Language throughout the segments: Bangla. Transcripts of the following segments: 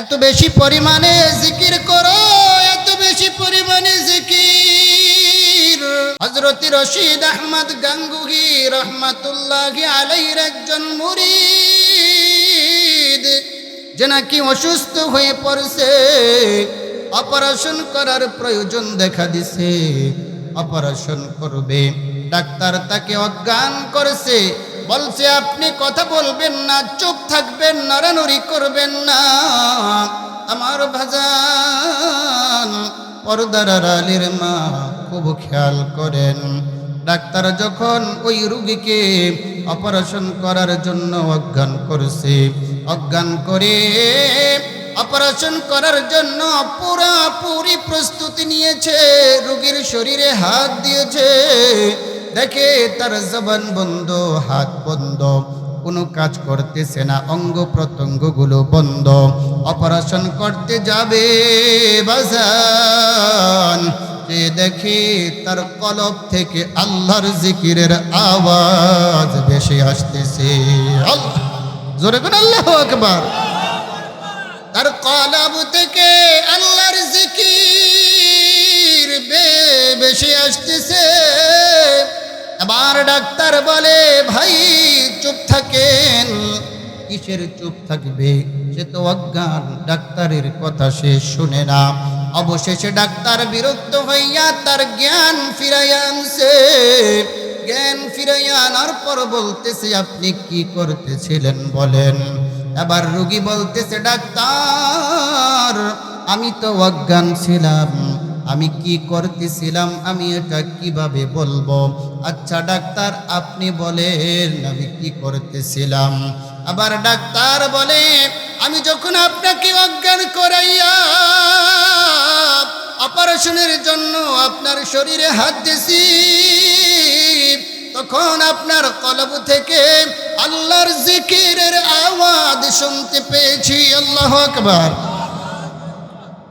এত বেশি পরিমাণে জিকির করো, এত বেশি পরিমাণে জিকির। হযরত রশিদ আহমদ গাঙ্গুহি রহমাতুল্লাহি আলাইহির একজন মুরিদ যে নাকি অসুস্থ হয়ে পড়ছে, অপারেশন করার প্রয়োজন দেখা দিছে, অপারেশন করবে। ডাক্তার তাকে অজ্ঞান করেছে, বলছে আপনি কথা বলবেন না, চুপ থাকবেন, নড়ানড়ি করবেন না। আমার ভাজান পর্দার আড়ালের মা খুব খেয়াল করেন। ডাক্তার যখন ওই রোগীকে অপারেশন করার জন্য অজ্ঞান করছে, অজ্ঞান করে অপারেশন করার জন্য পুরোপুরি প্রস্তুতি নিয়েছে, রোগীর শরীরে হাত দিয়েছে, দেখে তার জবান বন্ধ, হাত বন্ধ, কোনো কাজ করতেছে না, অঙ্গ প্রত্যঙ্গগুলো বন্ধ। অপারেশন করতে যাবে বাজান, যে দেখে তার কলব থেকে আল্লাহর জিকিরের আওয়াজ ভেসে আসতেছে। আল্লাহ, জোরে করে আল্লাহু আকবার। তার কলব থেকে আল্লাহর জিকির ভেসে আসতেছে। এবার ডাক্তার বলে, ভাই চুপ থাকেন। কিসের চুপ থাকবে, সে তো অজ্ঞান, ডাক্তারের কথা সে শুনে না। অবশেষে ডাক্তার বিরক্ত হইয়া তার জ্ঞান ফিরাইয়া আনছে। জ্ঞান ফিরাইয়া আনার পর বলতেছে, আপনি কি করতেছিলেন বলেন। এবার রোগী বলতেছে, ডাক্তার আমি তো অজ্ঞান ছিলাম, আমি কি করতেছিলাম আমি এটা কিভাবে বলবো। আচ্ছা ডাক্তার আপনি বলেন আমি কি করতেছিলাম। আবার ডাক্তার বলে, আমি যখন আপনাকে অজ্ঞান করাইয়া অপারেশনের জন্য আপনার শরীরে হাত দিয়েছি, তখন আপনার কলব থেকে আল্লাহর জিকিরের আওয়াজ শুনতে পেয়েছি। আল্লাহু আকবার।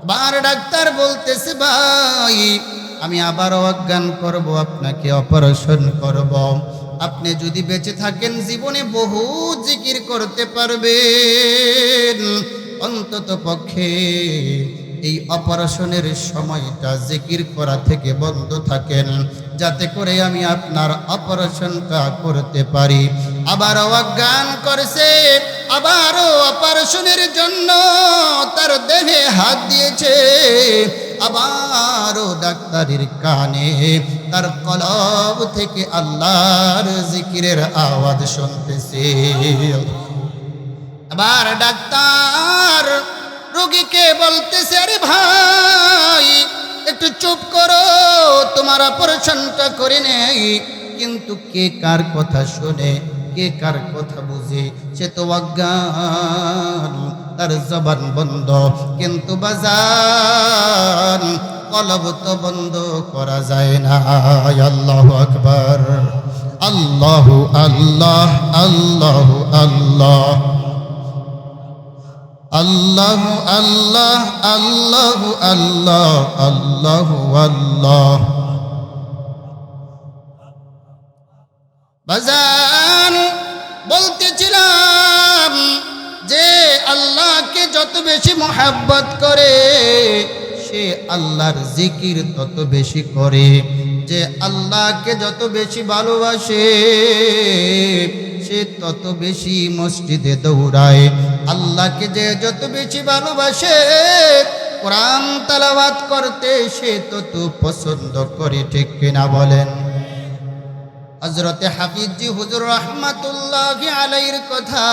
বার ডাক্তার বলতেছে, ভাই আমি আবারও অজ্ঞান করব, আপনাকে অপারেশন করব। আপনি যদি বেঁচে থাকেন জীবনে বহু জিকির করতে পারবেন, অন্তত পক্ষে এই অপারেশনের সময়টা জিকির করা থেকে বন্ধ থাকেন, যাতে করে আমি আপনার অপারেশনটা করতে পারি। আবারও অজ্ঞান করেছে, আবারও অপারেশনের জন্য তার দেহে হাত দিয়েছে, আবারও ডাক্তারের কানে তার কলব থেকে আল্লাহর জিকিরের আওয়াজ শুনতেছে। আবার ডাক্তার রোগীকে বলতেছে, আরে ভাই একটু চুপ করো, তোমার অপারেশনটা করে নেই। কিন্তু কে কার কথা শোনে, কে কার কথা বুঝে, সে তো অজ্ঞান, তার জবান বন্ধ। কিন্তু বাজান কলব তো বন্ধ করা যায় না। আল্লাহু আকবার। আল্লাহু আল্লাহ, আল্লাহু আল্লাহ, আল্লাহু আল্লাহ, আল্লাহু আল্লাহ, আল্লাহু আল্লাহ। বাজান বলতেছিলাম যে আল্লাহকে যত বেশি মহব্বত করে সে আল্লাহর জিকির তত বেশি করে। যে আল্লাহকে যত বেশি ভালোবাসে সে তত বেশি মসজিদে দৌড়ায়। আল্লাহকে যে যত বেশি ভালোবাসে কোরআন তেলাওয়াত করতে সে তত পছন্দ করে। ঠিক কিনা বলেন? হযরতে হাফিজি হুজুর রহমাতুল্লাহি আলাইহির কথা,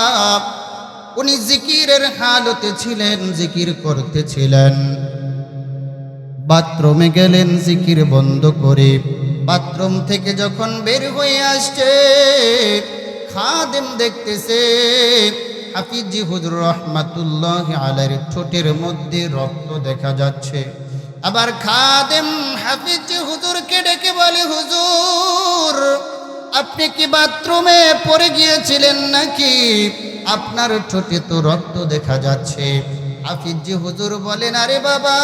উনি জিকিরের হালতে ছিলেন, জিকির করতেছিলেন। বাথরুমে গেলেন জিকির বন্ধ করে। বাথরুম থেকে যখন বের হয়ে আসছে খাদেম দেখতেছে হাফিজি হুজুর রহমাতুল্লাহি আলাইহির ঠোঁটের মধ্যে রক্ত দেখা যাচ্ছে। আবার খাদেম হাফিজি হুজুরকে ডেকে বলে, হুজুর আপনি কি বাথরুমে পড়ে গিয়েছিলেন নাকি? আপনার ঠোঁটে তো রক্ত দেখা যাচ্ছে। হাফিজি হুজুর বলেন, আরে বাবা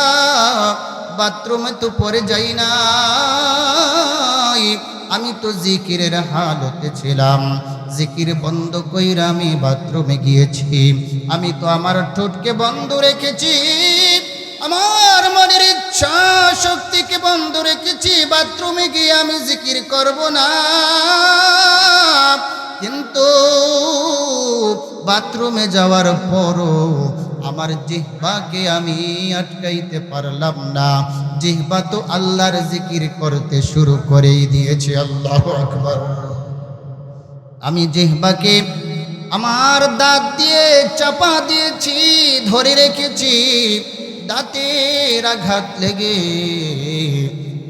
বাথরুমে তো পড়ে যাই নাই, নয়, আমি তো জিকিরের হালতে ছিলাম, জিকির বন্ধ কইরা আমি বাথরুমে গিয়েছি, আমি তো আমার ঠোঁটকে বন্ধ রেখেছি, আমার মনের ইচ্ছা শক্তিকে বন্ধ রেখেছি, বাথরুমে গিয়ে আমি জিকির করব না। কিন্তু বাথরুমে যাওয়ার পরও আমার জিহ্বাকে আমি আটকাইতে পারলাম না, জিহ্বা তো আল্লাহর জিকির করতে শুরু করেই দিয়েছে। আল্লাহু আকবার। আমি জিহ্বাকে আমার দাঁত দিয়ে চাপা দিয়েছি, ধরে রেখেছি, দাঁতের আঘাত লেগে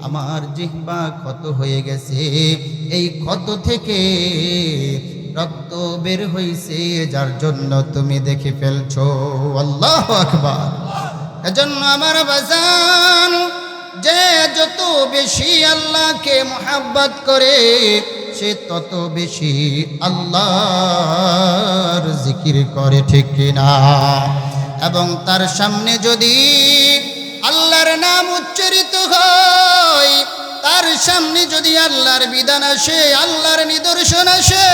আমার জিহ্বা ক্ষত হয়ে গেছে, এই ক্ষত থেকে রক্ত বের হইছে, যার জন্য তুমি দেখে ফেলছো। আল্লাহু আকবার। এজন্য আমার বাজান, যে যত বেশি আল্লাহকে মুহাব্বত করে সে তত বেশি আল্লাহর জিকির করে, ঠিক কিনা? এবং তার সামনে যদি আল্লাহর নাম উচ্চারিত হয়, তার সামনে যদি আল্লাহর বিধান আসে, আল্লাহর নিদর্শন আসে,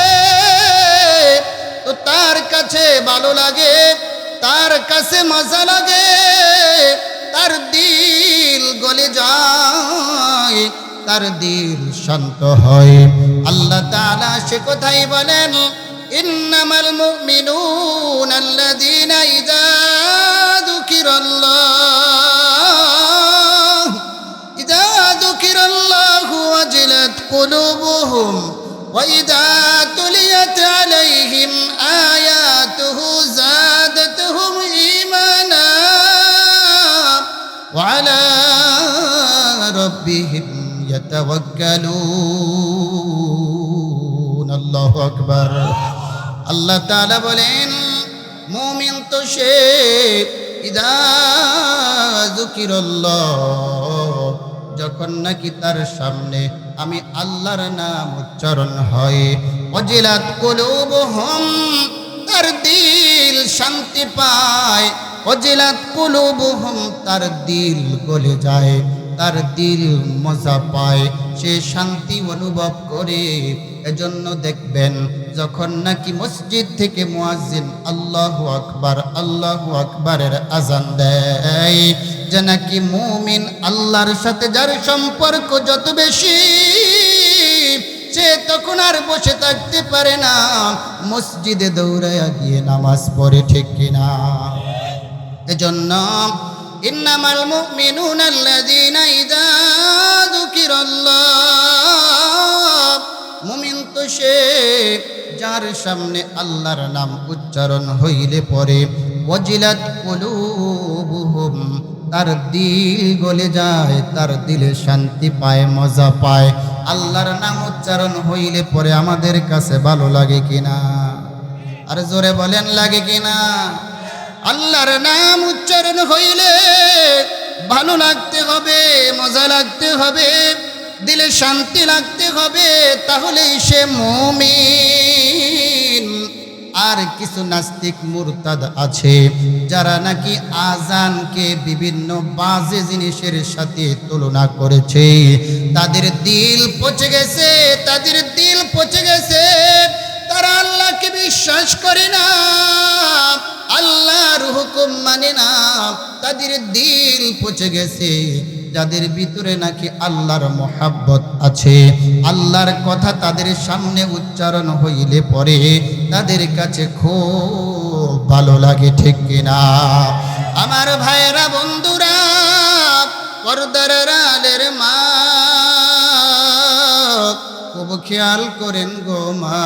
তো তার কাছে ভালো লাগে, তার কাছে মজা লাগে, তার দিল গলে যায়, তার দিল শান্ত হয়। আল্লাহ তাআলা সে কথাই বলেন, ইন্নামাল মুমিনুনা আল্লাযীনা ইযা যুকিরাল্লাহু ওয়াজিলাত কুলুবুহুম ওয়া ইযা তুলিয়াত আলাইহিম আয়াতুহু যাদাতুহুম ঈমানা ওয়া আলা রাব্বিহিম ইয়াতাওয়াক্কালুন। আল্লাহু আকবার। আল্লাহ তাআলা বলেন, মুমিন তো সে ইযা যুকিরাল্লাহ, যখন নাকি তার সামনে আমি আল্লাহর নাম উচ্চারণ হয়, ওয়াজিলাত কুলুবুহুম, তার দিল শান্তি পায়, ওয়াজিলাত কুলুবুহুম, তার দিল গলে যায়, তার দিল মজা পায়, সে শান্তি অনুভব করে। এজন্য দেখবেন যখন নাকি মসজিদ থেকে মুয়াজ্জিন আল্লাহু আকবার আল্লাহু আকবারের আজান দেয়, যে নাকি মুমিন আল্লাহর সাথে যার সম্পর্ক যত বেশি, সে তখন আর বসে থাকতে পারে না, মসজিদে দৌড়াইয়া গিয়ে নামাজ পড়ে, ঠিক কিনা? এজন্য ইন্নামাল মুমিনুনা আল্লাযীনা ইযা যুকিরাল্লাহ, মুমিন তো সে যার সামনে আল্লাহর নাম উচ্চারণ হইলে পরে ওয়াজিলাত কুলুবুহুম, তার দিল গলে যায়, তার দিলে শান্তি পায়, মজা পায়। আল্লাহর নাম উচ্চারণ হইলে পরে আমাদের কাছে ভালো লাগে কিনা? আর জোরে বলেন, লাগে কিনা? আল্লাহর নাম উচ্চারণ হইলে ভালো লাগতে হবে, মজা লাগতে হবে, দিলে শান্তি লাগতে হবে, তাহলেই সে মুমিন। আর কিছু নাস্তিক মুরতাদ আছে যারা নাকি আজানকে বিভিন্ন বাজে জিনিসের সাথে তুলনা করেছে, তাদের দিল পচে গেছে, তাদের দিল পচে গেছে, তারা আল্লাহকে বিশ্বাস করে না, আল্লাহর হুকুম মানে না, তাদের দিল পচে গেছে। যাদের ভিতরে নাকি আল্লাহর মোহাব্বত আছে, আল্লাহর কথা তাদের সামনে উচ্চারণ হইলে পরে তাদের কাছে খুব ভালো লাগে, ঠিক কিনা? আমার ভাইয়েরা, বন্ধুরা, পর্দার আড়ালের মা, খুব খেয়াল করেন গো মা।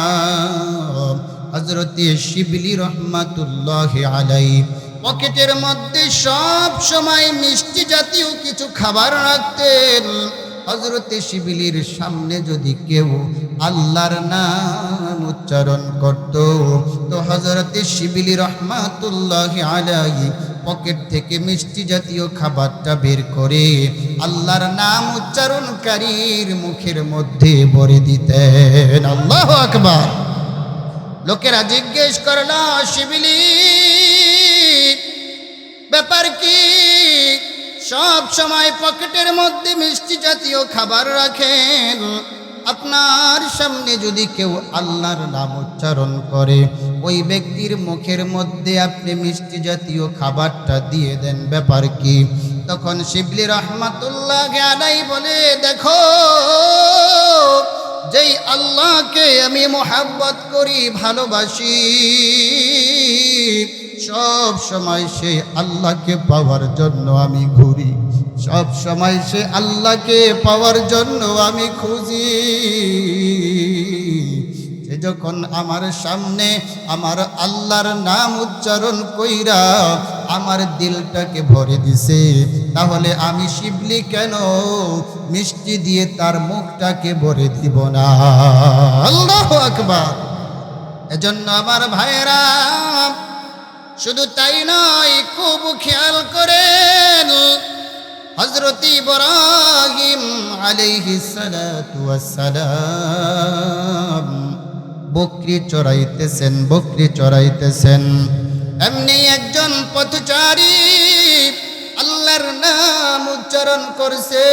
হযরতে শিবলি রহমাতুল্লাহি আলাইহি পকেটের মধ্যে সব সময় মিষ্টি জাতীয় কিছু খাবার রাখতেন। হযরতে শিবলির সামনে যদি কেউ আল্লাহর নাম উচ্চারণ করত, তো হযরতে শিবলি রহমাতুল্লাহি আলাইহি পকেট থেকে মিষ্টি জাতীয় খাবারটা বের করে আল্লাহর নাম উচ্চারণকারীর মুখের মধ্যে ভরে দিতেন। আল্লাহু আকবার। লোকেরা জিজ্ঞেস করলো, শিবলি ব্যাপার কি? সব সময় পকেটের মধ্যে মিষ্টি জাতীয় খাবার রাখেন, আপনার সামনে যদি কেউ আল্লাহর নাম উচ্চারণ করে ওই ব্যক্তির মুখের মধ্যে আপনি মিষ্টি জাতীয় খাবারটা দিয়ে দেন, ব্যাপার কি? তখন শিবলি রহমাতুল্লাহ আলাইহি বলে, দেখো, যেই আল্লাহকে আমি মোহাব্বত করি, ভালোবাসি, সব সময় সে আল্লাহকে পাওয়ার জন্য আমি ঘুরি, সব সময় সে আল্লাহকে পাওয়ার জন্য আমি খুঁজি। সে যখন আমার সামনে আমার আল্লাহর নাম উচ্চারণ কইরা আমার দিলটাকে ভরে দিছে, তাহলে আমি শিবলি কেন মিষ্টি দিয়ে তার মুখটাকে ভরে দিব না? আল্লাহু আকবার। এজন্য আমার ভাইরা, শুধু তাই নয়, খুব খেয়াল করেন, হযরত ইব্রাহিম আলাইহিস সালাতু ওয়াস সালাম বকরি চড়াইতেছেন। এমনি একজন পথচারী আল্লাহর নাম উচ্চারণ করছে।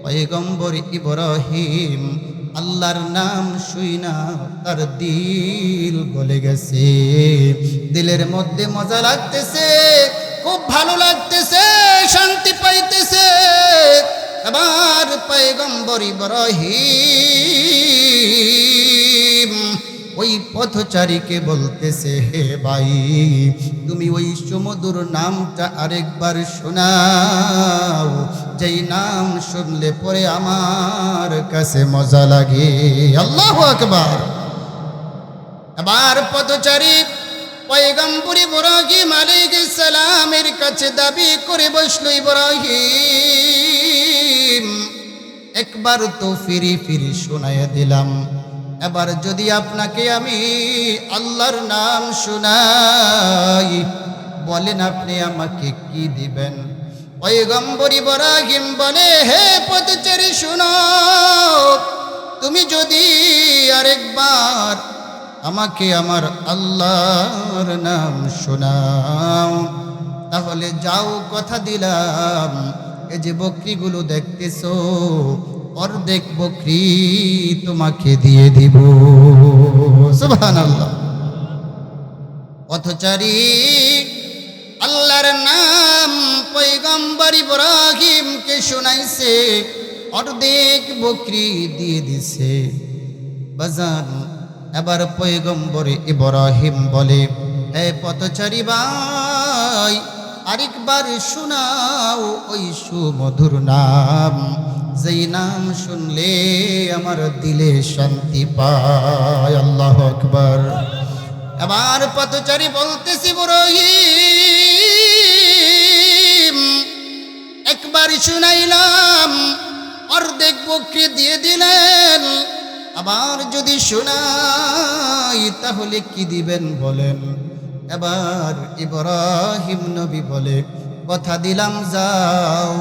পয়গম্বর ইব্রাহিম আল্লাহর নাম শুইনা তার দিল গলে গেছে, দিলের মধ্যে মজা লাগতেছে, খুব ভালো লাগতেছে, শান্তি পাইতেছে। আবার পয়গম্বর ইব্রাহিম ওই পথচারীকে বলতেছে, হে ভাই, তুমি ওই সুমধুর নামটা আরেকবার শোনাও, যেই নাম শুনলে পরে আমার কাছে মজা লাগে। আল্লাহু আকবার। আবার পথচারী পয়গম্বর ইব্রাহিম আলাইহিস সালামের কাছে দাবি করে বসলো, ইব্রাহিম, একবার তো ফিরি ফিরি শোনায় দিলাম, এবার যদি আপনাকে আমি আল্লাহর নাম শোনাই, বলেন আপনি আমাকে কি দিবেন? পয়গম্বর ইব্রাহিম বলে, হে পথচারী, শোনো, তুমি যদি আরেকবার আমাকে আমার আল্লাহর নাম শোনাও, তাহলে যাও, কথা দিলাম, এই যে বকরিগুলো দেখতেছো, অর্ধেক বকরি তোমাকে দিয়ে দিব। সুবহানাল্লাহ। পথচারী আল্লাহর নাম পয়গম্বর ইব্রাহিমকে শোনাইছে, অর্ধেক বকরি দিয়ে দিছে। বাজান, এবার পয়গম্বর ইব্রাহিম বলে, হে পথচারী ভাই, আরেকবার শোনাও ওই সুমধুর নাম, যেই নাম শুনলে আমার দিলে শান্তি পায়। আল্লাহু আকবার। এবার পথচারী বলতেছি, ইব্রাহিম, একবার শুনাইলাম, অর্ধেক বকরি দিয়ে দিলেন, আবার যদি শোনাই তাহলে কি দিবেন বলেন? এবার ইব্রাহিম নবী বলে, কথা দিলাম, যাও,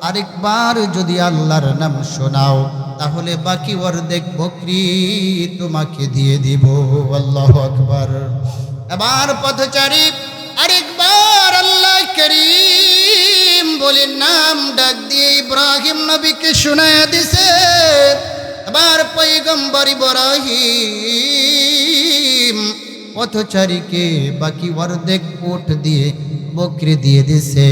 আরেকবার যদি আল্লাহর নাম শোনাও, তাহলে বাকি অর্ধেক বকরি তোমাকে দিয়ে দিব। আল্লাহু আকবার। এবার পথচারী আরেকবার আল্লাহ করিম বলে নাম ডাক দিয়ে ইব্রাহিম নবীকে শোনায়া দিছে। এবার পয়গম্বর ইব্রাহিম পথচারীকে বাকি অর্ধেক উট দিয়ে বকরি দিয়ে দিছে।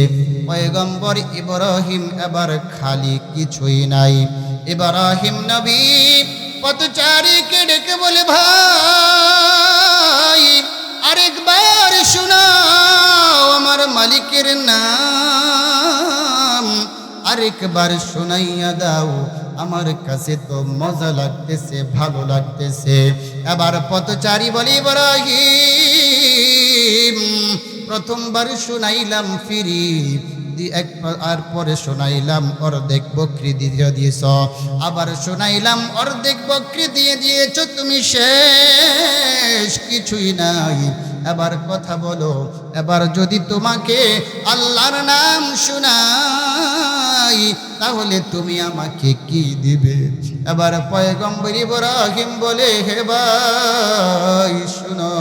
পয়গম্বর ইব্রাহিম এবার খালি কিছুই নাই। ইব্রাহিম নবী পথচারীকে ডেকে বলে, ভাই, আরেকবার শোনাও আমার মালিকের নাম, আরেকবার শোনাইয়া দাও, আমার কাছে তো মজা লাগতেছে, ভালো লাগতেছে। এবার পথচারী বলি, ইব্রাহিম, প্রথমবার শোনাইলাম ফিরি, আর পরে শোনাইলাম অর্ধেক বকরি দিয়ে দিয়েছ, আবার শোনাইলাম অর্ধেক বকরি দিয়ে দিয়েছ, তুমি শেষ কিছুই নাই। এবার কথা বলো, এবার যদি তোমাকে আল্লাহর নাম শোনাই তাহলে তুমি আমাকে কি দিবে? এবার পয়গম্বর ইব্রাহিম বলে, হে ভাই শুনো,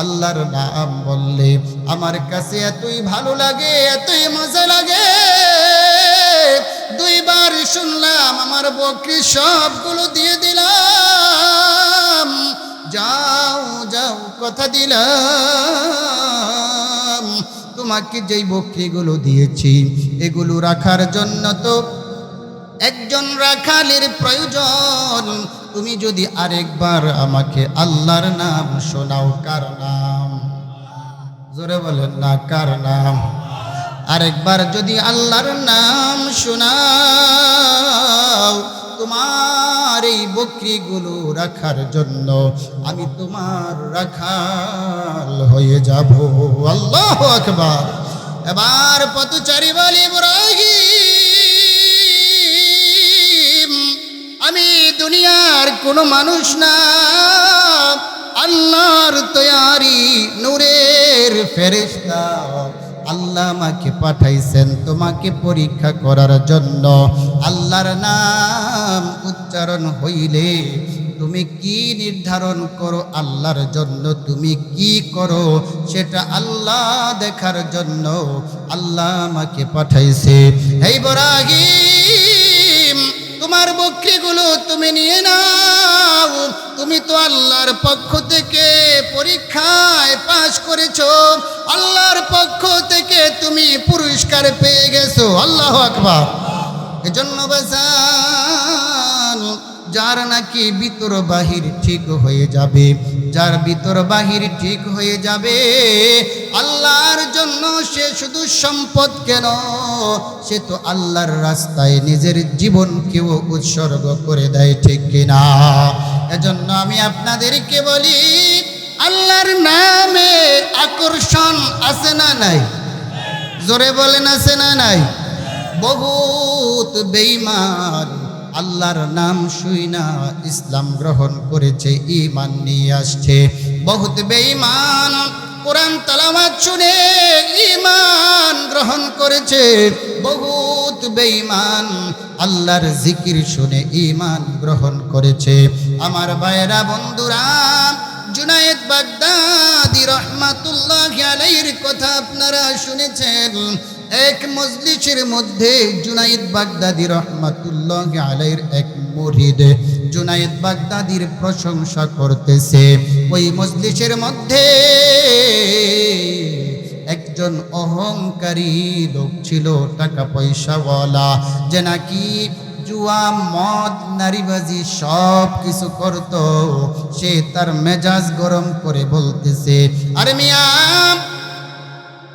আল্লাহর নাম বললে আমার কাছে এতই ভালো লাগে, এতই মজা লাগে। দুইবার শুনলাম, আমার বকরি সবগুলো দিয়ে দিলাম। যাও যাও, কথা দিলাম তোমাকে যেই বকরিগুলো দিয়েছি এগুলো রাখার জন্য তো একজন রাখালের প্রয়োজন। তুমি যদি আরেকবার আমাকে আল্লাহর নাম শোনাও, কার নাম? জোরে বলেন না, কার নাম? আরেকবার যদি আল্লাহর নাম শোনাও, তোমার এই বকরিগুলো রাখার জন্য আমি তোমার রাখাল হয়ে যাব। আল্লাহু আকবার। এবার পথচারী বলি, ইব্রাহিম আমি দুনিয়ার কোনো মানুষ না, আল্লাহর তৈয়ারি নূরের ফেরেশতা। আল্লাহ আমাকে পাঠাইছেন তোমাকে পরীক্ষা করার জন্য। আল্লাহর নাম উচ্চারণ হইলে তুমি কি নির্ধারণ করো আল্লাহর জন্য, তুমি কি করো সেটা আল্লাহ দেখার জন্য আল্লাহ আমাকে পাঠাইছে। হে ইব্রাহিম তোমার বকরিগুলো তুমি নিয়ে নাও, তুমি তো আল্লাহর পক্ষ থেকে পরীক্ষায় পাশ করেছো, আল্লাহর পক্ষ থেকে তুমি পুরস্কার পেয়ে গেছো। আল্লাহু আকবার। এজন্য বাজান, যার নাকি ভিতর বাহির ঠিক হয়ে যাবে, যার ভিতর বাহির ঠিক হয়ে যাবে আল্লাহর জন্য, সে শুধু সম্পদ কেন, সে তো আল্লাহর রাস্তায় নিজের জীবনকেও উৎসর্গ করে দেয়, ঠিক কিনা? এজন্য আমি আপনাদেরকে বলি, আল্লাহর নামে আকর্ষণ আছে না নাই? জোরে বলেন, আছে না নাই? বহুত বেঈমান আল্লাহর নাম শুইনা ইসলাম গ্রহণ করেছে, ঈমান নিয়ে আসছে। বহুত বেঈমান কোরআন তেলাওয়াত শুনে ঈমান গ্রহণ করেছে। বহুত বেঈমান আল্লাহর জিকির শুনে ঈমান গ্রহণ করেছে। আমার ভাইরা বন্ধুরা, জুনায়েদ বাগদাদী রাহমাতুল্লাহি আলাইহির কথা আপনারা শুনেছেন। এক মজলিসের মধ্যে জুনায়েদ বাগদাদী রাহমাতুল্লাহি আলাইহির এক মুরিদ জুনায়েদ বাগদাদীর প্রশংসা করতেছে। ওই মজলিসের মধ্যে একজন অহংকারী লোক ছিল, টাকা পয়সাওয়ালা, যে নাকি জুয়া, মদ, নারীবাজি সব কিছু করত। সে তার মেজাজ গরম করে বলতেছে, আরে মিয়া,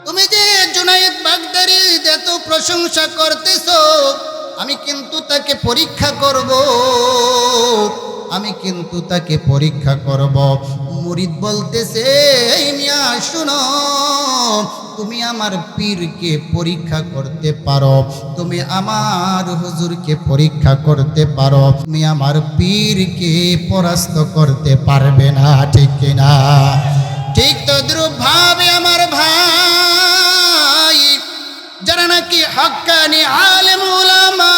তুমি যে জুনায়েদ বাগদাদীর এত প্রশংসা করতেছো, আমি কিন্তু তাকে পরীক্ষা করব, আমি কিন্তু তাকে পরীক্ষা করব। মুরিদ বলতেছে, এই মিয়া শুনো, তুমি আমার পীরকে পরীক্ষা করতে পারো, তুমি আমার হুজুরকে পরীক্ষা করতে পারো, তুমি আমার পীরকে পরাস্ত করতে পারবে না, ঠিক কিনা? ঠিক তদ্রূপ ভাবে আমার ভাই, যারা নাকি হক্কানি আলেম উলামা,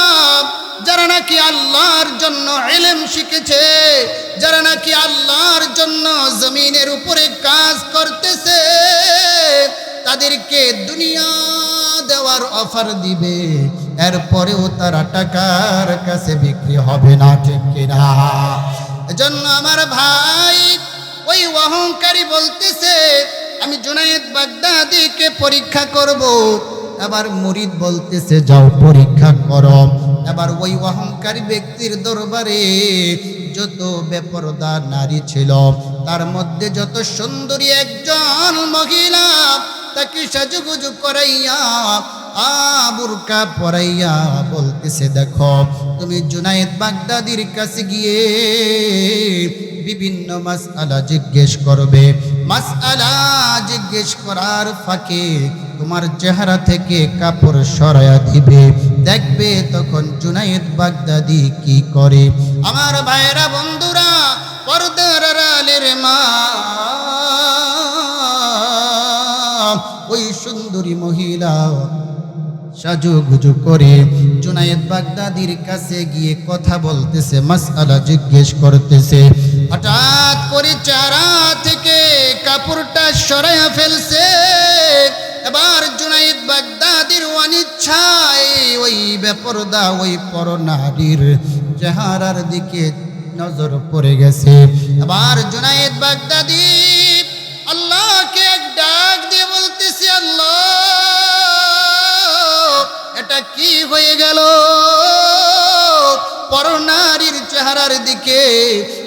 যারা নাকি আল্লাহর জন্য ইলম শিখেছে, যারা নাকি আল্লাহর জন্য জমিনের উপরে কাজ করতেছে, তাদেরকে দুনিয়া দেওয়ার অফার দিবে, এরপরেও তারা টাকার কাছে বিক্রি হবে না, ঠিক কিনা? এজন্য আমার ভাই, ওই অহংকারী বলতেছে আমি জুনায়েদ বাগদাদীকে পরীক্ষা করব। এবার মুরিদ বলতেছে যাও পরীক্ষা করো। এবার ওই অহংকারী ব্যক্তির দরবারে যত বেপরদা নারী ছিল, তার মধ্যে যত সুন্দরী একজন মহিলা, তাকে সাজুগুজু করাইয়া বুরকা পরাইয়া বলতেছে, দেখো তুমি জুনায়েদ বাগদাদীর কাছে গিয়ে বিভিন্ন মাসআলা জিজ্ঞেস করবে। মাসআলা জিজ্ঞেস করার ফাঁকে তোমার চেহারা থেকে কাপড় সরাইয়া দিবে, দেখবে তখন জুনায়েদ বাগদাদী কি করে। আমার ভাইরা বন্ধুরা, পর্দার আড়ালের মা, ওই সুন্দরী মহিলা সাজুগুজু করে জুনায়েদ বাগদাদীর কাছে গিয়ে কথা বলতেছে, মাসআলা জিজ্ঞেস করতেছে। হঠাৎ করে চেহারা থেকে কাপড়টা সরাইয়া ফেলছে। এবার জুনায়েদ বাগদাদির অনিচ্ছায় ওই বেপরদা ওই পরনারীর চেহারার দিকে নজর পড়ে গেছে। এবার জুনায়েদ বাগদাদি আল্লাহকে এক ডাক দিয়ে বলতেছে, আল্লাহ এটা কি হয়ে গেল? পরনারীর চেহারার দিকে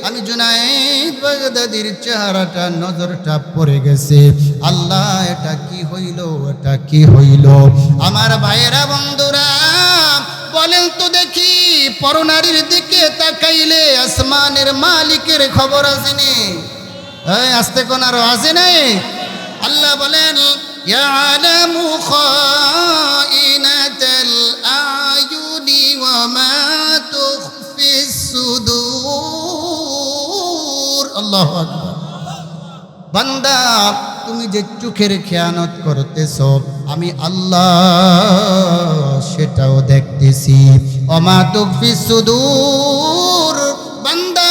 আমি জুনায়েদ বাগদাদির চেহারাটা নজরটা পড়ে গেছে। আল্লাহ এটা কি হইল, এটা কি হইল? আমার ভাইয়েরা বন্ধুরা বলেন তো দেখি, পরনারীর দিকে তাকাইলে আসমানের মালিকের খবর আসেনি? আসতে কোন আরো আসে নাই? আল্লাহ বলেন ইয়ালামু খাইনাতাল আয়ুনি ওয়া মা তুখফিস সুদূর। আল্লাহু আকবার। বান্দা তুমি যে চোখের খেয়ানত করতেছো আমি আল্লাহ সেটাও দেখতেছি। ওয়া মা তুখফিস সুদূর। বান্দা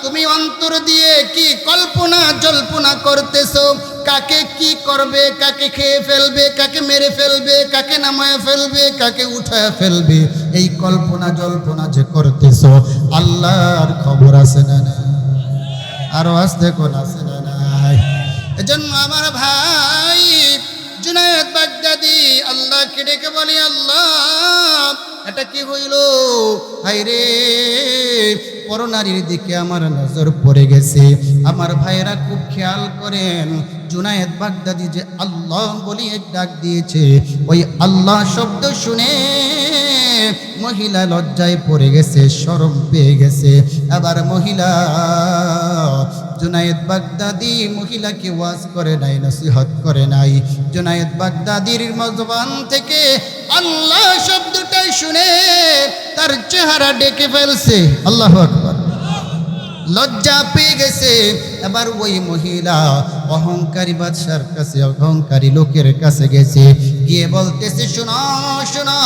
তুমি অন্তর দিয়ে কি কল্পনা জল্পনা করতেছো, কাকে কি করবে, কাকে খেয়ে ফেলবে, কাকে মেরে ফেলবে, কাকে নামায় ফেলবে, কাকে উঠায় ফেলবে, এই কল্পনা জল্পনা যে করতেছো আল্লাহর খবর আছে না না? আরো আসতে কোন আছে না নাই? এজন্য আমার ভাই জুনায়েদ বাগদাদি আল্লাহকে ডেকে বলি, আল্লাহ এটা কি হইল? হায়রে পরনারীর দিকে আমার নজর পড়ে গেছে। আমার ভাইয়েরা খুব খেয়াল করেন, জুনায়েদ বাগদাদি যে আল্লাহ বলি এক ডাক দিয়েছে, ওই আল্লাহ শব্দ শুনে মহিলা লজ্জায় পড়ে গেছে, শরম পেয়ে গেছে। আবার মহিলা জুনায়েদ বাগদাদি মহিলাকে ওয়াজ করে নাই, নসিহত করে নাই। জুনায়েদ বাগদাদির জবান থেকে আল্লাহ শব্দটাই শুনে তার চেহারা ডেকে ফেলছে। আল্লাহু আকবার। লজ্জা পেয়ে গেছে। এবার ওই মহিলা অহংকারী বাদশার কাছে, অহংকারী লোকের কাছে গেছে, গিয়ে বলতেছে, শোনো শোনো,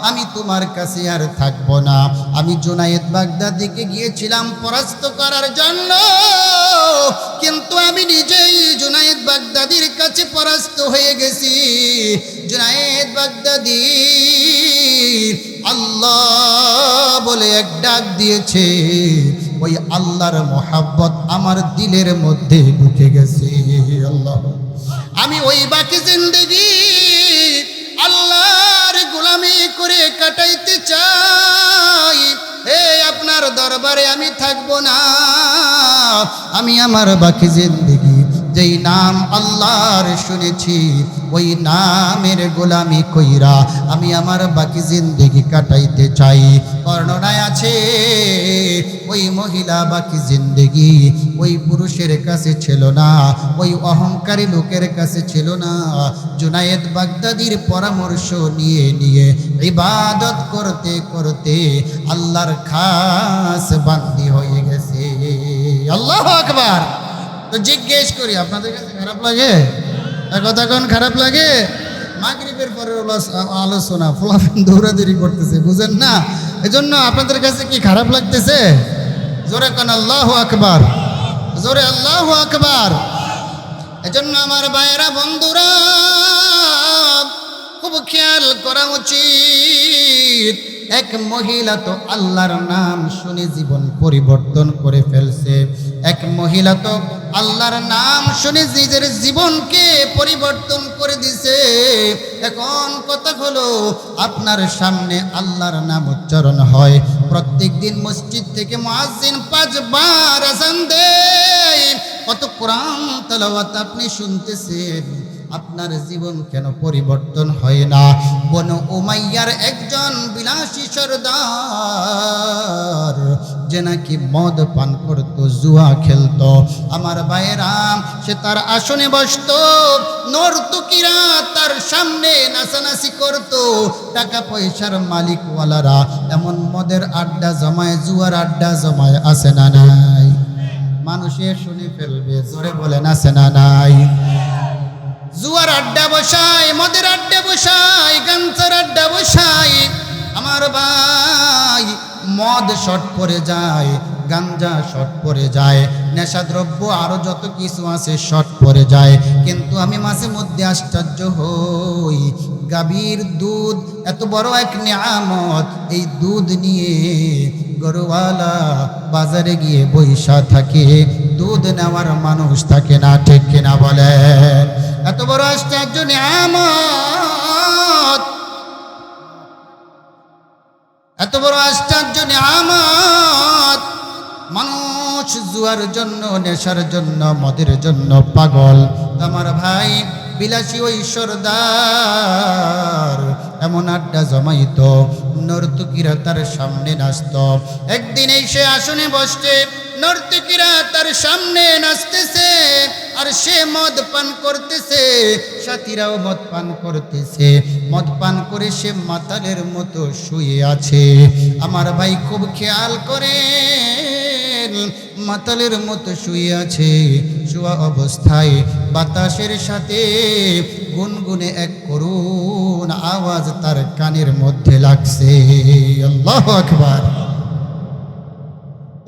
আমি তোমার কাছে আর থাকবো না। আমি জুনায়েদ বাগদাদিকে গিয়েছিলাম পরাস্ত করার জন্য, কিন্তু আমি নিজেই জুনায়েদ বাগদাদির কাছে পরাস্ত হয়ে গেছি। জুনায়েদ বাগদাদি আল্লাহ বলে এক ডাক দিয়েছে, ওই আল্লাহর মোহাব্বত আমার দিলের মধ্যে ঢুকে গেছে। আল্লাহ, আমি ওই বাকি জিন্দেগি আল্লাহর গোলামি করে কাটাইতে চাই। হে আপনার দরবারে আমি থাকবো না। আমি আমার বাকি জিন্দেগি যেই নাম আল্লাহর শুনেছি ওই নামের গোলামি কইরা আমি আমার বাকি জিন্দেগি কাটাইতে চাই। বর্ণনায় আছে ওই মহিলা বাকি জিন্দেগি ওই পুরুষের কাছে ছিল না, ওই অহংকারী লোকের কাছে ছিল না। জুনায়েদ বাগদাদির পরামর্শ নিয়ে নিয়ে ইবাদত করতে করতে আল্লাহর খাস বান্দি হয়ে গেছে। আল্লাহু আকবার। তো জিজ্ঞেস করি, আপনাদের কাছে খারাপ লাগে? কথা কোন খারাপ লাগে? মাগরিবের পরের আলোচনা ফুলাফিন দৌড়াদৌড়ি করতেছে, বুঝেন না? এজন্য আপনাদের কাছে কি খারাপ লাগতেছে? জোরে কোন আল্লাহু আকবার, জোরে আল্লাহু আকবার। এজন্য আমার ভাইয়েরা বন্ধুরা খুব খেয়াল করা উচিত। এক মহিলা তো আল্লাহর নাম শুনে জীবন পরিবর্তন করে ফেলছে। এক মহিলা তো আল্লাহর নাম শুনে নিজের জীবনকে পরিবর্তন করে দিছে। এখন কথা হলো, আপনার সামনে আল্লাহর নাম উচ্চারণ হয়, প্রত্যেক দিন মসজিদ থেকে মুয়াজ্জিন 5 বার আযান দেয়, কত কোরআন তেলাওয়াত আপনি শুনতেছেন, আপনার জীবন কেন পরিবর্তন হয় না? বনু উমাইয়ার একজন বিলাসী সর্দার যে নাকি মদ পান করত, জুয়া খেলত, আমার ভাইয়েরা সে তার আসনে বসত, নর্তকীরা তার সামনে নাচানাচি করত, টাকা পয়সার মালিকওয়ালারা এমন মদের আড্ডা জমায়, জুয়ার আড্ডা জমায়, আছে না নাই? মানুষে শুনে ফেলবে, জোরে বলেন আছে না নাই? জুয়ার আড্ডা বসাই, মদের আড্ডা বসাই, গাঞ্জার আড্ডা বসাই। আমার ভাই মদ শর্ট পড়ে যায়, গাঞ্জা শর্ট পড়ে যায়, নেশাদ্রব্য আরো যত কিছু আছে শর্ট পড়ে যায়। কিন্তু আমি মাঝে মধ্যে আশ্চর্য হই, গাভীর দুধ এত বড় এক নিয়ামত, এই দুধ নিয়ে গরুওয়ালা বাজারে গিয়ে বইসা থাকে, দুধ নেওয়ার মানুষ থাকে না, ঠিক কিনা বলেন? এত বড় আশ্চর্য নিয়ামত, এত বড় আশ্চর্য নিয়ামত, মানুষ জুয়ার জন্য, নেশার জন্য, মদের জন্য পাগল। আমার ভাই বিলাসী ওই সরদার এমন আড্ডা জমাইতো, নর্তকীরা তার সামনে নাচত। একদিন সে আসনে বসছে, নর্তকীরা তার সামনে নাচতেছে, আর সে মদ পান করতেছে, সাথীরাও মদ পান করতেছে। মদ পান করে সে মাতালের মতো শুয়ে আছে। আমার ভাই খুব খেয়াল করে, মাতালের মতো শুয়ে আছে। শোয়া অবস্থায় বাতাসের সাথে গুনগুনে এক করুণ আওয়াজ তার কানের মধ্যে লাগছে। আল্লাহু আকবার।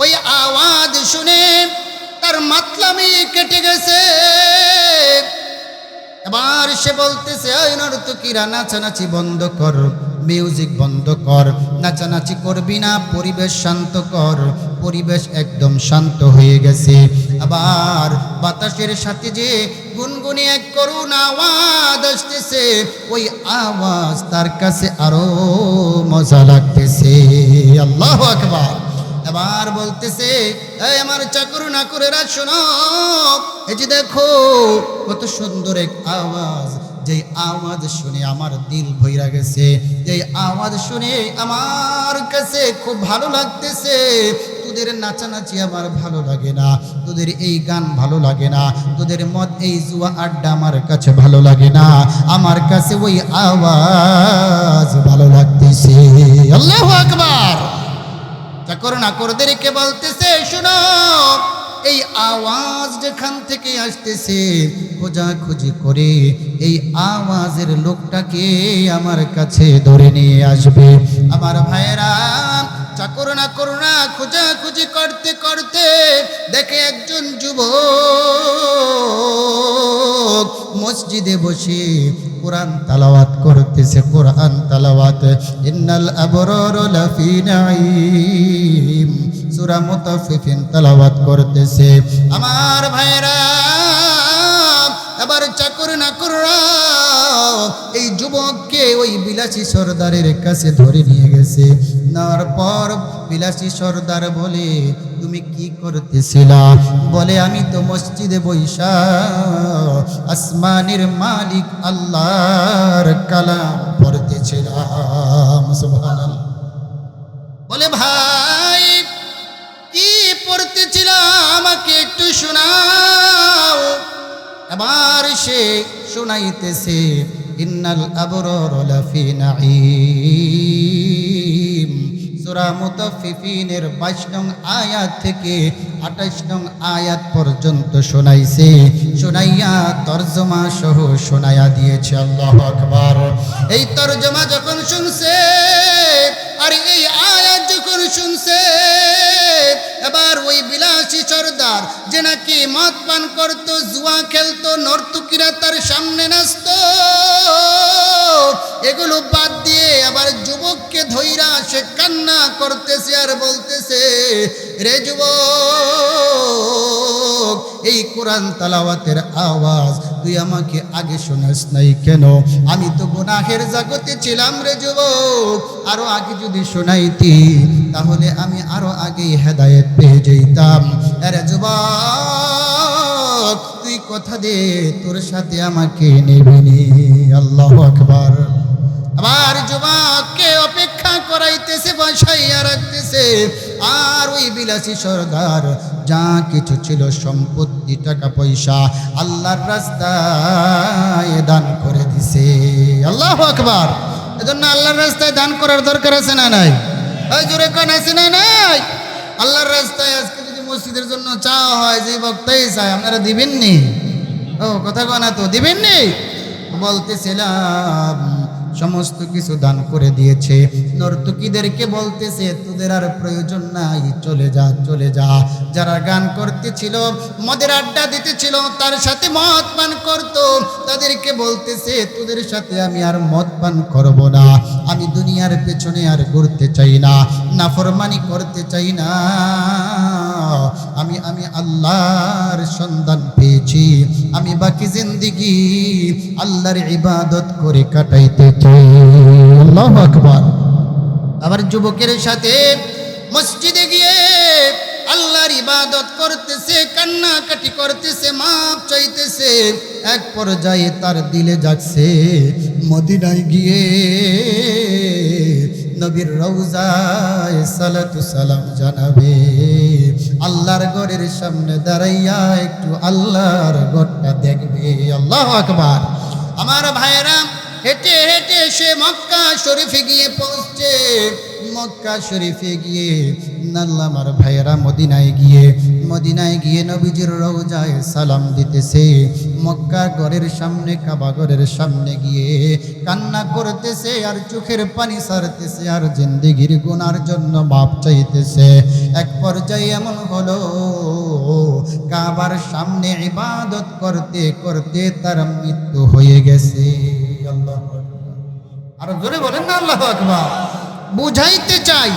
ওই আওয়াজ শুনে তার মাতলামি কেটে গেছে। এবার সে বলতেছে, এই নর্তকীরা নাচানাচি বন্ধ কর, মিউজিক বন্ধ কর, নাচানাচি করবি না, পরিবেশ শান্ত কর। পরিবেশ একদম শান্ত হয়ে গেছে। আবার বাতাসের সাথে যে গুনগুনি এক করুণ আওয়াজ আসতেছে, ওই আওয়াজ তার কাছে আরো মজা লাগতেছে। আল্লাহু আকবার। এবার বলতেছে, এই আমার চাকর নাকুরেরা শোনো, এই যে দেখো কত সুন্দর এক আওয়াজ, যে আওয়াজ শুনে আমার দিল ভইরা গেছে, যে আওয়াজ শুনে আমার কাছে খুব ভালো লাগতেছে। তোদের নাচানাচি আমার ভালো লাগে না, তোদের এই গান ভালো লাগে না, তোদের মদ এই জুয়া আড্ডা আমার কাছে ভালো লাগে না, আমার কাছে ওই আওয়াজ ভালো লাগতেছে। আল্লাহু আকবার। চাকর নাকরদেরকে বলতেছে, শোনো, এই আওয়াজ যেখান থেকে আসতেছে, খোঁজাখুঁজি করে এই আওয়াজের লোকটাকে আমার কাছে ধরে নিয়ে আসবে। আমার ভাইয়েরা, চাকর নাকররা খোঁজাখুঁজি করতে করতে দেখে একজন যুবক মসজিদে বসে কোরআন তালাওয়াত করতেছে। কোরআন তালাওয়াত, ইন্নাল আবরার লাফি নাঈম, সূরা মুতাফফিফিন তালাওয়াত করতেছে। আমার ভাইরা, এবার চাকর নাকররা এই যুবককে ওই বিলাসী সরদারের কাছে ধরে নিয়ে গেছে। নেওয়ার পর বিলাসী সরদার বলে, তুমি কি করতেছিলা? বলে, আমি তো মসজিদে বৈশা আসমানের মালিক আল্লাহর কালাম পড়তেছিলাম। সুবহানাল্লাহ। বলে, ভাই কি পড়তেছিলাম আমাকে একটু শোনাও। এবার সে শোনাইতেছে, ইন্নাল আবরার লাফি নাঈম, সূরা মুতাফফিফিনের 22 নং আয়াত থেকে 28 নং আয়াত পর্যন্ত শোনাইছে। শোনাইয়া তরজমা সহ শোনাইয়া দিয়েছে। আল্লাহু আকবার। এই তরজমা যখন শুনছে আর এই আয়াত যখন শুনছে, এবার ওই বিলাসী সরদার যে নাকি মদ পান করত, জুয়া খেলতো, নর্তকীরা তার সামনে নাচত, এগুলো বাদ দিয়ে আবার যুবককে ধইরা সে কান্না করতেছে আর বলতেছে, রে যুবক, এই কোরআন তালাওয়াতের আওয়াজ তুই আমাকে আগে শোনাস নাই কেন? আমি তো গুনাহের জগতে ছিলাম রে যুবক, আরো আগে যদি শোনাইতি তাহলে আমি আরো আগে হেদায়েত পেয়ে যেতাম। আরে যুবক, তুই কথা দে তোর সাথে আমাকে নেবিনি। আল্লাহু আকবার। আবার যুবককে অপেক্ষা করাইতেছে, বসাইয়া রাখতেছে। আর ওই বিলাসী সরদার যা কিছু ছিল, সম্পত্তি, টাকা পয়সা, আল্লাহর রাস্তায় দান করে দিছে। আল্লাহু আকবার। এজন্য আল্লাহর রাস্তায় দান করার দরকার আছে না নাই? ওই জোরে কোন আছে না নাই? আল্লাহর রাস্তায় আজকে যদি মসজিদের জন্য চাওয়া হয়, যে বক্তাই চায়, আপনারা দিবেননি? ও কথা কনা তো দিবেননি? বলতেছিলাম সমস্ত কিছু দান করে দিয়েছে। নর্তকীদেরকে বলতেছে তোদের আর প্রয়োজন নাই, চলে যা চলে যা। যারা গান করতেছিল, মদের আড্ডা দিতেছিল, তার সাথে মদ পান করত, তাদেরকে বলতেছে তোদের সাথে আমি আর মদ পান করব না, আমি দুনিয়ার পেছনে আর ঘুরতে চাই না, নাফরমানি করতে চাই না, আমি আমি আল্লাহর সন্ধান পেয়েছি, আমি বাকি জিন্দেগি আল্লাহর ইবাদত করে কাটাইতে চাই। আল্লাহু আকবার। আবার যুবকের সাথে মসজিদে গিয়ে আল্লাহর ইবাদত করতেছে, কান্নাকাটি করতেছে, মাপ চাইতেছে। এক পর্যায়ে তার দিলে জাগছে মদিনায় গিয়ে নবীর রওজায় সালাতু সালাম জানাবে। আল্লাহর ঘরের সামনে দাঁড়াইয়া একটু আল্লাহর ঘরটা দেখবে। আল্লাহু আকবার। আমার ভাইয়েরা, হেঁটে হেঁটে সে মক্কা শরীফে গিয়ে পৌঁছছে। মক্কা শরীফে গিয়ে নাল্লা আমার ভাইয়েরা মদিনায় গিয়ে নবীজির রওজায় সালাম দিতেছে। মক্কা ঘরের সামনে, কাবা ঘরের সামনে গিয়ে কান্না করতেছে আর চোখের পানি ছাড়তেছে আর জিন্দেগির গুনার জন্য মাপ চাইতেছে। এক পর্যায়ে এমন হলো কাবার সামনে ইবাদত করতে করতে তার মৃত্যু হয়ে গেছে। আল্লাহু আকবার। আর জোরে বলেন না আল্লাহু আকবার। বুঝাইতে চাই,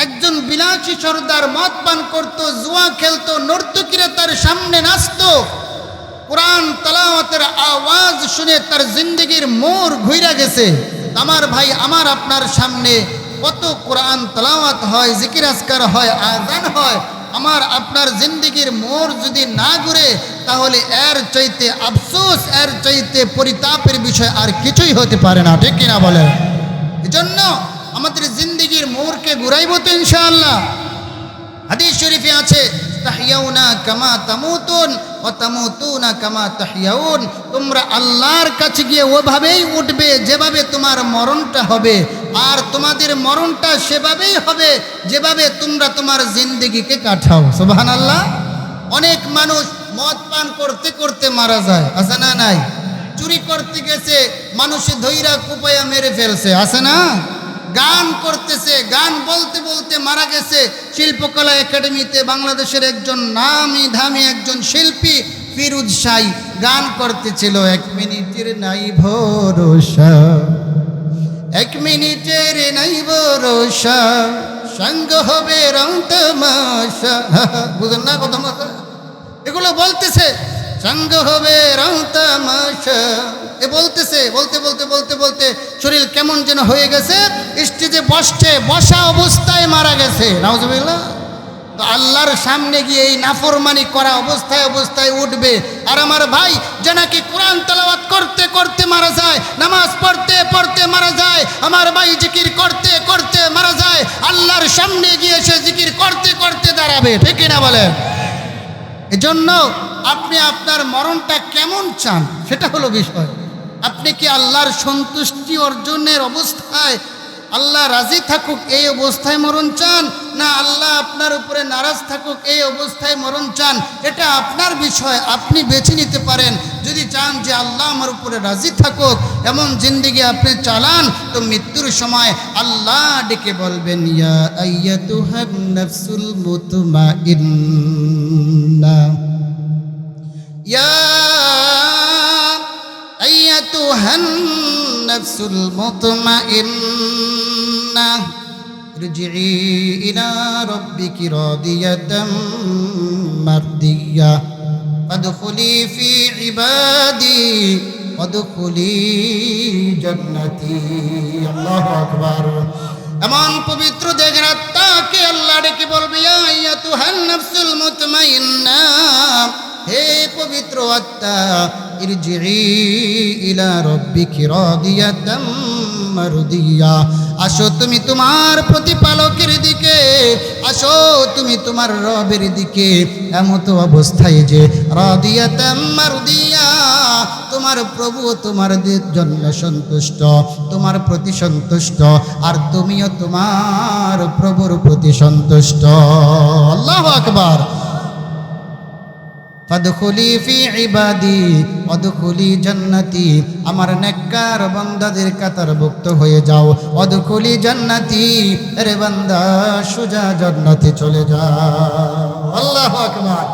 একজন বিলাসী সর্দার মদ পান করত, জুয়া খেলতো, নর্তকীরা তার সামনে নাচতো, কোরআন তেলাওয়াতের আওয়াজ শুনে তার জিন্দেগির মোড় ঘুরে গেছে। আমার ভাই, আমার আপনার সামনে কত কোরআন তেলাওয়াত হয়, জিকির আজকার হয়, আযান হয়, আমার আপনার জিন্দেগির মোড় যদি না ঘুরে তাহলে এর চাইতে আফসোস, এর চাইতে পরিতাপের বিষয় আর কিছুই হতে পারে না। ঠিক কিনা বলেন? এজন্য আমাদের জিন্দেগির মোড়কে ঘুরাইব তো ইনশাআল্লাহ। হাদিস শরীফে আছে, তাহিয়াউনা কামা তামুতুন ওয়া তামুতুনা কামা তাহিয়াউন। তোমরা আল্লাহর কাছে গিয়ে ওভাবেই উঠবে যেভাবে তোমার মরণটা হবে, আর তোমাদের মরণটা সেভাবেই হবে যেভাবে তোমরা তোমার জিন্দেগিকে কাটাও। সুবহানাল্লাহ। অনেক মানুষ মদ পান করতে করতে মারা যায়, আছে না নাই? চুরি করতে গেছে, মানুষে ধৈরা কুপায়া মেরে ফেলছে, আছে না? গান করতেছে, গান বলতে বলতে মারা গেছে। শিল্পকলা একাডেমিতে বাংলাদেশের একজন নামি ধামি একজন শিল্পী ফিরোজ শাহ গান করতেছিল, 1 মিনিটের নাই ভরসা, 1 মিনিটের নাই ভরসা, সঙ্গ হবে রং তামাশা। বুঝলেন না কথা? এগুলো বলতেছে, সঙ্গ হবে রং তামাশা, এ বলতেছে। বলতে বলতে বলতে বলতে শরীর কেমন যেন হয়ে গেছে, স্টেজে বসা অবস্থায় মারা গেছে। নাউজুবিল্লাহ। তো আল্লাহর সামনে গিয়ে এই নাফরমানি করা অবস্থায় উঠবে। আর আমার ভাই, যে নাকি কোরআন তেলাওয়াত করতে করতে মারা যায়, নামাজ পড়তে পড়তে মারা যায়, আমার ভাই জিকির করতে করতে মারা যায়, আল্লাহর সামনে গিয়ে সে জিকির করতে করতে দাঁড়াবে। ঠিক কিনা বলেন? এজন্য আপনি আপনার মরণটা কেমন চান সেটা হলো বিষয়। আপনি কি আল্লাহর সন্তুষ্টি অর্জনের অবস্থায়, আল্লাহ রাজি থাকুক এই অবস্থায় মরণ চান, না আল্লাহ আপনার উপরে নারাজ থাকুক এই অবস্থায় মরণ চান? এটা আপনার বিষয়, আপনি বেছে নিতে পারেন। যদি চান যে আল্লাহ আমার উপরে রাজি থাকুক এমন জিন্দেগি আপনি চালান, তো মৃত্যুর সময় আল্লাহ ডেকে বলবেন, ইয়া আইয়াতুহান নাফসুল মুতমাইন্না, ইয়া আইয়াতুহান নাফসুল মুতমাইন্না ইরজিই ইলা রাব্বিকি রাদিয়াতাম মারদিয়া ফাদখুলি ফি ইবাদি ওয়াদখুলি জান্নাতি। আল্লাহু আকবার। এমন পবিত্র দেহের আত্মাকে আল্লাহ ডেকে বলবে, ইয়া আইয়াতুহান নাফসুল মুতমাইন্না, হে পবিত্র আত্মা, ইরজিই ইলা রাব্বিকি রাদিয়াতাম মারদিয়া, আসো তুমি তোমার প্রতিপালকের দিকে, আসো তুমি তোমার রবের দিকে এমত অবস্থায় যে রাদিয়াতাম মারদিয়া, তোমার প্রভু তোমার জন্য সন্তুষ্ট, তোমার প্রতি সন্তুষ্ট, আর তুমিও তোমার প্রভুর প্রতি সন্তুষ্ট। আল্লাহু আকবার। ফাদখুলি ফি ইবাদি ওয়াদখুলি জান্নাতি, আমার নেককার বান্দাদের কাতারভুক্ত হয়ে যাও। ওয়াদখুলি জান্নাতি, রে বান্দা সোজা জান্নাতে চলে যাও। আল্লাহু আকবার।